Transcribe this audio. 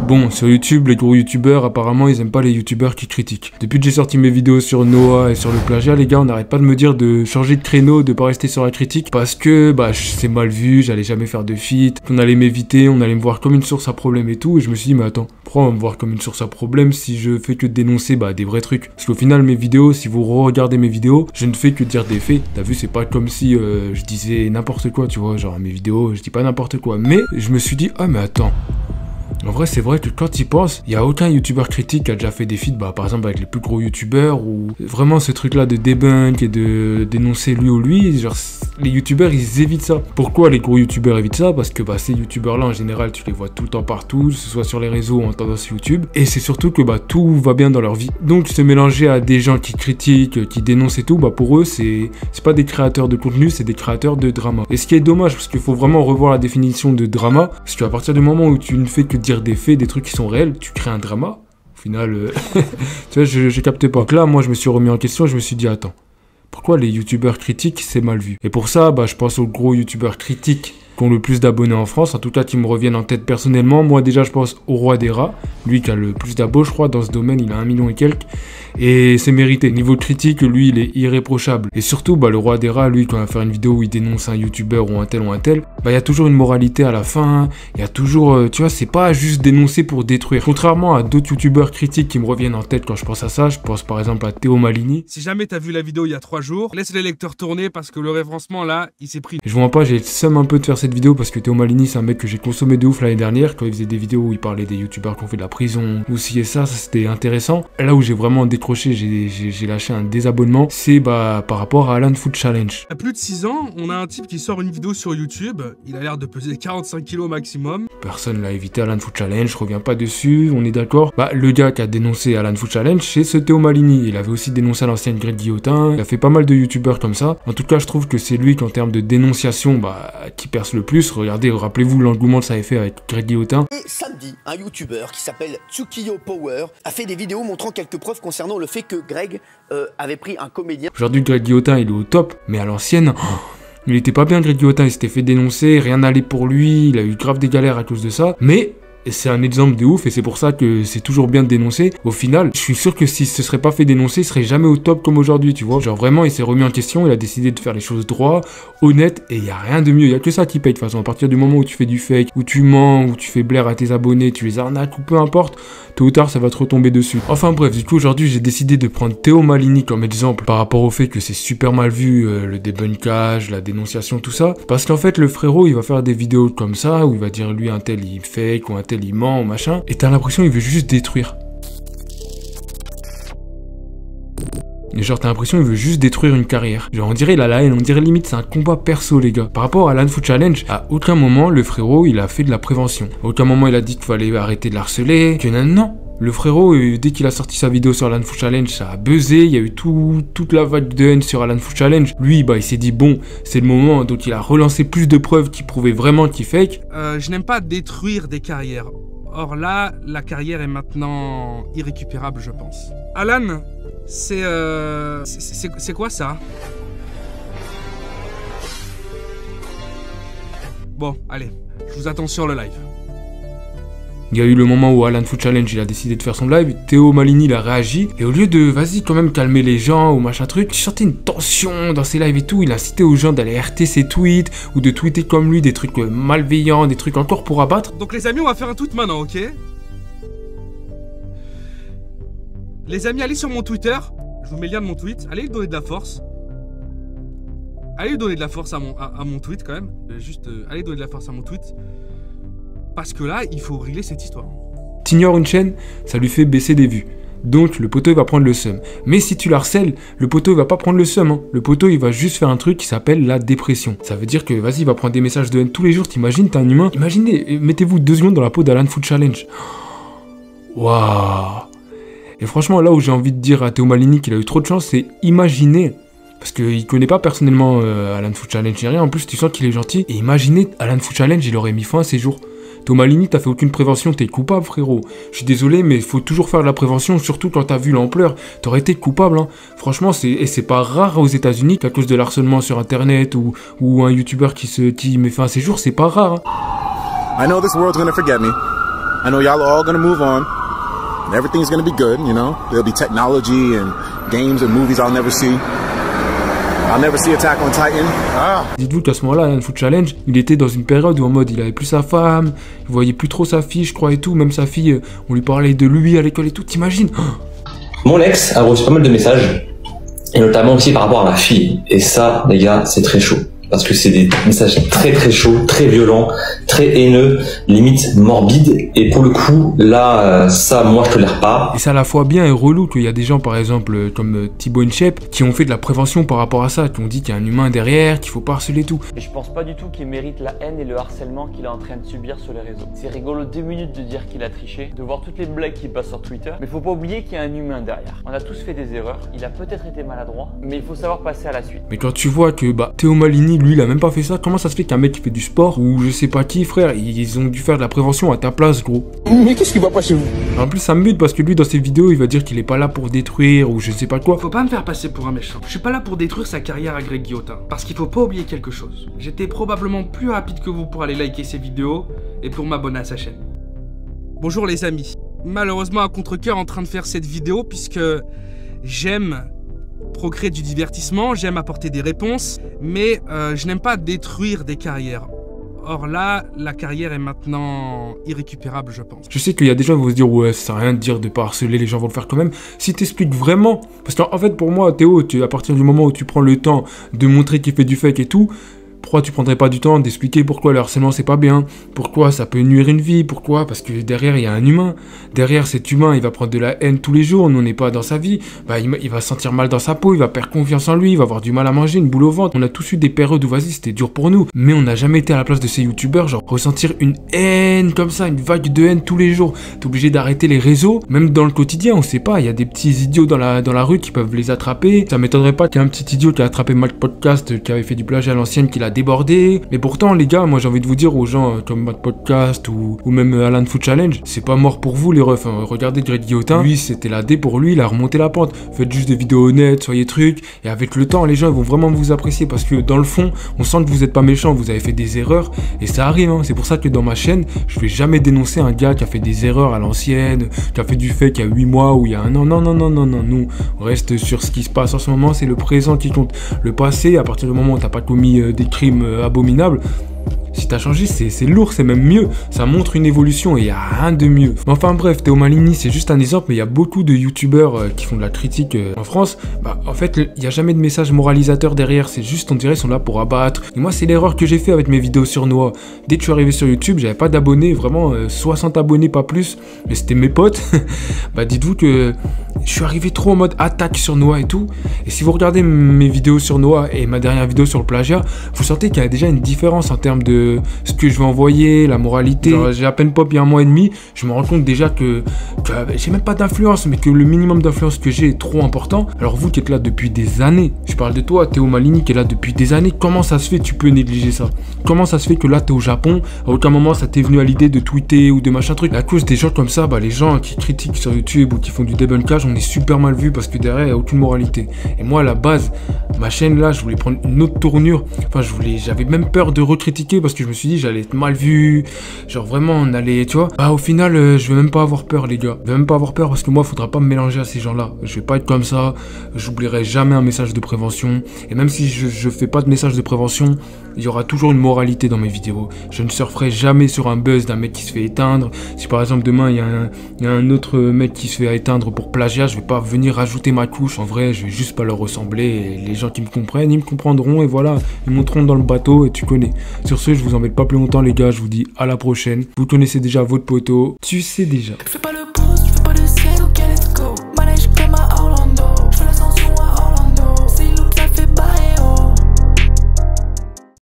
Bon, sur YouTube, les gros youtubeurs, apparemment, ils aiment pas les youtubeurs qui critiquent. Depuis que j'ai sorti mes vidéos sur Noah et sur le plagiat, les gars, on n'arrête pas de me dire de changer de créneau, de pas rester sur la critique, parce que, bah, c'est mal vu, j'allais jamais faire de feat, qu'on allait m'éviter, on allait me voir comme une source à problème et tout, et je me suis dit, mais attends, pourquoi on va me voir comme une source à problème si je fais que dénoncer, bah, des vrais trucs? Parce qu'au final, mes vidéos, si vous regardez mes vidéos, je ne fais que dire des faits. T'as vu, c'est pas comme si je disais n'importe quoi, tu vois, genre mes vidéos, je dis pas n'importe quoi. Mais je me suis dit, ah, mais attends. En vrai, c'est vrai que quand il pense, il n'y a aucun youtubeur critique qui a déjà fait des feats, bah, par exemple avec les plus gros youtubeurs, ou vraiment ce truc-là de debunk et de dénoncer lui ou lui, genre les youtubeurs ils évitent ça. Pourquoi les gros youtubeurs évitent ça? Parce que bah, ces youtubeurs-là en général, tu les vois tout le temps partout, que ce soit sur les réseaux ou en tendance YouTube, et c'est surtout que bah, tout va bien dans leur vie. Donc se mélanger à des gens qui critiquent, qui dénoncent et tout, bah, pour eux, c'est pas des créateurs de contenu, c'est des créateurs de drama. Et ce qui est dommage, parce qu'il faut vraiment revoir la définition de drama, parce qu'à partir du moment où tu ne fais que dire des faits, des trucs qui sont réels, tu crées un drama. Au final, tu vois, je captais pas. Donc là, moi, je me suis remis en question, je me suis dit, attends, pourquoi les youtubeurs critiquent, c'est mal vu? Et pour ça, bah, je pense aux gros youtubeurs critiques qui ont le plus d'abonnés en France, en tout cas qui me reviennent en tête personnellement. Moi déjà je pense au Roi des Rats, lui qui a le plus d'abos je crois dans ce domaine, il a 1 million et quelques, et c'est mérité. Niveau critique, lui il est irréprochable. Et surtout bah, le Roi des Rats, lui quand il va faire une vidéo où il dénonce un youtubeur ou un tel, bah il y a toujours une moralité à la fin, il y a toujours, tu vois, c'est pas juste dénoncer pour détruire. Contrairement à d'autres youtubeurs critiques qui me reviennent en tête quand je pense à ça, je pense par exemple à Théo Malini. Si jamais t'as vu la vidéo il y a 3 jours, laisse les lecteurs tourner parce que le référencement là, il s'est pris. Je vois pas, j'ai le seum un peu de faire cette vidéo parce que Théo Malini c'est un mec que j'ai consommé de ouf l'année dernière quand il faisait des vidéos où il parlait des youtubeurs qui ont fait de la prison ou ci et ça c'était intéressant. Là où j'ai vraiment décroché, j'ai lâché un désabonnement, c'est bah par rapport à Alan Food Challenge. À plus de 6 ans, on a un type qui sort une vidéo sur YouTube, il a l'air de peser 45 kilos maximum. Personne l'a évité Alan Food Challenge, je reviens pas dessus, on est d'accord. Bah le gars qui a dénoncé Alan Food Challenge c'est ce Théo Malini, il avait aussi dénoncé à l'ancienne Greg Guillotin, il a fait pas mal de youtubeurs comme ça. En tout cas je trouve que c'est lui qu'en termes de dénonciation bah qui perce le plus. Regardez, rappelez-vous l'engouement que ça avait fait avec Greg Guillotin. Et samedi, un youtubeur qui s'appelle Tsukiyo Power a fait des vidéos montrant quelques preuves concernant le fait que Greg avait pris un comédien. Aujourd'hui Greg Guillotin il est au top, mais à l'ancienne... il était pas bien Greg Guillotin, il s'était fait dénoncer, rien n'allait pour lui, il a eu grave des galères à cause de ça, mais... c'est un exemple de ouf et c'est pour ça que c'est toujours bien de dénoncer. Au final, je suis sûr que s'il se serait pas fait dénoncer, il serait jamais au top comme aujourd'hui, tu vois. Genre vraiment, il s'est remis en question, il a décidé de faire les choses droit, honnête, et il y a rien de mieux. Il y a que ça qui paye de toute façon. À partir du moment où tu fais du fake, où tu mens, où tu fais blaire à tes abonnés, tu les arnaques ou peu importe, tôt ou tard ça va te retomber dessus. Enfin bref, du coup aujourd'hui j'ai décidé de prendre Théo Malini comme exemple par rapport au fait que c'est super mal vu, le débunkage, la dénonciation, tout ça. Parce qu'en fait le frérot il va faire des vidéos comme ça où il va dire lui un tel il fake ou un tel il ment ou machin, et t'as l'impression qu'il veut juste détruire. Et genre t'as l'impression qu'il veut juste détruire une carrière. Genre on dirait il a la haine, on dirait limite c'est un combat perso les gars. Par rapport à Alan Food Challenge, à aucun moment le frérot il a fait de la prévention. À aucun moment il a dit qu'il fallait arrêter de l'harceler, que non. Le frérot, dès qu'il a sorti sa vidéo sur Alan Food Challenge, ça a buzzé, il y a eu toute la vague de haine sur Alan Food Challenge. Lui, bah il s'est dit bon, c'est le moment, donc il a relancé plus de preuves qui prouvaient vraiment qu'il fake. Je n'aime pas détruire des carrières. Or là, la carrière est maintenant irrécupérable, je pense. Alan, c'est quoi ça? Bon, allez, je vous attends sur le live. Il y a eu le moment où Alan Food Challenge il a décidé de faire son live, Théo Malini il a réagi, et au lieu de vas-y quand même calmer les gens ou machin truc, il sentait une tension dans ses lives et tout, il incitait aux gens d'aller RT ses tweets, ou de tweeter comme lui des trucs malveillants, des trucs encore pour abattre. Donc les amis, on va faire un tweet maintenant, ok? Les amis, allez sur mon Twitter, je vous mets le lien de mon tweet, allez lui donner de la force. Allez lui donner de la force à mon tweet quand même, allez donner de la force à mon tweet. Parce que là, il faut régler cette histoire. T'ignores une chaîne, ça lui fait baisser des vues. Donc le poteau il va prendre le seum. Mais si tu l'harcèles, le poteau il va pas prendre le seum. Hein. Le poteau il va juste faire un truc qui s'appelle la dépression. Ça veut dire que vas-y il va prendre des messages de haine tous les jours. T'imagines, t'es un humain. Imaginez, mettez-vous 2 secondes dans la peau d'Alan Food Challenge. Waouh. Et franchement là où j'ai envie de dire à Théo Malini qu'il a eu trop de chance, c'est imaginer. Parce qu'il connaît pas personnellement Alan Food Challenge ni rien. En plus tu sens qu'il est gentil. Et imaginez Alan Food Challenge il aurait mis fin à ses jours. Théo Malini, t'as fait aucune prévention, t'es coupable frérot. Je suis désolé mais faut toujours faire de la prévention, surtout quand t'as vu l'ampleur. T'aurais été coupable hein. Franchement c'est pas rare aux États-Unis qu'à cause de l'harcèlement sur internet ou un youtubeur qui met fin à ses jours, c'est pas rare hein. I know this world's gonna forget me, I know y'all are all gonna move on. And everything's gonna be good, you know. There'll be technology and games and movies I'll never see. I'll never see Attack on Titan. Ah. Dites-vous qu'à ce moment-là, Foot Challenge, il était dans une période où en mode il avait plus sa femme, il voyait plus trop sa fille, je crois et tout. Même sa fille, on lui parlait de lui à l'école et tout. T'imagines? Mon ex a reçu pas mal de messages, et notamment aussi par rapport à ma fille. Et ça, les gars, c'est très chaud. Parce que c'est des messages très très chauds, très violents, très haineux, limite morbides. Et pour le coup, là, ça, moi, je tolère pas. Et c'est à la fois bien et relou qu'il y a des gens, par exemple, comme Thibaut InShape, qui ont fait de la prévention par rapport à ça, qui ont dit qu'il y a un humain derrière, qu'il faut pas harceler tout. Et je pense pas du tout qu'il mérite la haine et le harcèlement qu'il est en train de subir sur les réseaux. C'est rigolo 2 minutes de dire qu'il a triché, de voir toutes les blagues qu'il passe sur Twitter, mais faut pas oublier qu'il y a un humain derrière. On a tous fait des erreurs, il a peut-être été maladroit, mais il faut savoir passer à la suite. Mais quand tu vois que Théo Malini, lui, il a même pas fait ça, comment ça se fait qu'un mec qui fait du sport, ou je sais pas qui, frère, ils ont dû faire de la prévention à ta place, gros. Mais qu'est-ce qui va pas chez vous? En plus, ça me bute parce que lui, dans ses vidéos, il va dire qu'il est pas là pour détruire, ou je sais pas quoi. Faut pas me faire passer pour un méchant. Je suis pas là pour détruire sa carrière à Greg Guillotin. Parce qu'il faut pas oublier quelque chose. J'étais probablement plus rapide que vous pour aller liker ses vidéos et pour m'abonner à sa chaîne. Bonjour les amis. Malheureusement, à contre-cœur en train de faire cette vidéo puisque j'aime procréer du divertissement, j'aime apporter des réponses, mais je n'aime pas détruire des carrières. Or là, la carrière est maintenant irrécupérable, je pense. Je sais qu'il y a des gens qui vont se dire ouais, ça sert à rien de dire de pas harceler, les gens vont le faire quand même. Si t'expliques vraiment, parce qu'en fait pour moi, Théo, à partir du moment où tu prends le temps de montrer qu'il fait du fake et tout, pourquoi tu prendrais pas du temps d'expliquer pourquoi le harcèlement c'est pas bien, pourquoi ça peut nuire une vie, pourquoi? Parce que derrière il y a un humain, derrière cet humain il va prendre de la haine tous les jours, nous on n'est pas dans sa vie, il va se sentir mal dans sa peau, il va perdre confiance en lui, il va avoir du mal à manger, une boule au ventre. On a tous eu des périodes où vas-y c'était dur pour nous, mais on n'a jamais été à la place de ces youtubeurs, genre ressentir une haine comme ça, une vague de haine tous les jours. T'es obligé d'arrêter les réseaux, même dans le quotidien, on sait pas, il y a des petits idiots dans la rue qui peuvent les attraper. Ça m'étonnerait pas qu'il y ait un petit idiot qui a attrapé Matt Podcast, qui avait fait du plagiat à l'ancienne, qui l'a débordé. Mais pourtant les gars, moi j'ai envie de vous dire aux gens comme Matt Podcast ou même Alan Foot Challenge, c'est pas mort pour vous les refs, hein. Regardez Greg Guillotin, lui c'était la D pour lui, il a remonté la pente. Faites juste des vidéos honnêtes, soyez trucs, et avec le temps les gens ils vont vraiment vous apprécier parce que dans le fond on sent que vous êtes pas méchant, vous avez fait des erreurs et ça arrive, hein. C'est pour ça que dans ma chaîne je vais jamais dénoncer un gars qui a fait des erreurs à l'ancienne, qui a fait du fake il y a 8 mois ou il y a un an. Non, nous on reste sur ce qui se passe en ce moment, c'est le présent qui compte. Le passé, à partir du moment où t'as pas commis des crimes abominables, si t'as changé, c'est lourd, c'est même mieux. Ça montre une évolution et il n'y a rien de mieux. Mais enfin bref, Théo Malini, c'est juste un exemple, mais il y a beaucoup de youtubeurs qui font de la critique en France. En fait, il n'y a jamais de message moralisateur derrière, c'est juste, on dirait, ils sont là pour abattre. Et moi, c'est l'erreur que j'ai fait avec mes vidéos sur Noah. Dès que je suis arrivé sur YouTube, j'avais pas d'abonnés, vraiment 60 abonnés, pas plus. Mais c'était mes potes. Dites-vous que je suis arrivé trop en mode attaque sur Noah et tout. Et si vous regardez mes vidéos sur Noah et ma dernière vidéo sur le plagiat, vous sentez qu'il y a déjà une différence en termes de ce que je vais envoyer, la moralité. J'ai à peine pop il y a 1 mois et demi, je me rends compte déjà que j'ai même pas d'influence, mais que le minimum d'influence que j'ai est trop important. Alors vous qui êtes là depuis des années, je parle de toi, Théo Malini qui est là depuis des années, comment ça se fait que tu peux négliger ça? Comment ça se fait que là t'es au Japon, à aucun moment ça t'est venu à l'idée de tweeter ou de machin truc? À cause des gens comme ça, les gens qui critiquent sur YouTube ou qui font du débunkage, on est super mal vu parce que derrière il n'y a aucune moralité. Et moi à la base, ma chaîne là, je voulais prendre une autre tournure, j'avais même peur de recritiquer parce que je me suis dit j'allais être mal vu, genre vraiment on allait, tu vois. Au final je vais même pas avoir peur les gars, je vais même pas avoir peur parce que moi faudra pas me mélanger à ces gens là, je vais pas être comme ça, j'oublierai jamais un message de prévention, et même si je fais pas de message de prévention, il y aura toujours une moralité dans mes vidéos. Je ne surferai jamais sur un buzz d'un mec qui se fait éteindre. Si par exemple demain il y a un autre mec qui se fait éteindre pour plagiat, je vais pas venir rajouter ma couche, en vrai je vais juste pas leur ressembler, et les gens qui me comprennent, ils me comprendront, et voilà, ils monteront dans le bateau, et tu connais. Sur ce, je vous embête pas plus longtemps les gars, je vous dis à la prochaine. Vous connaissez déjà votre poteau, tu sais déjà. Fais pas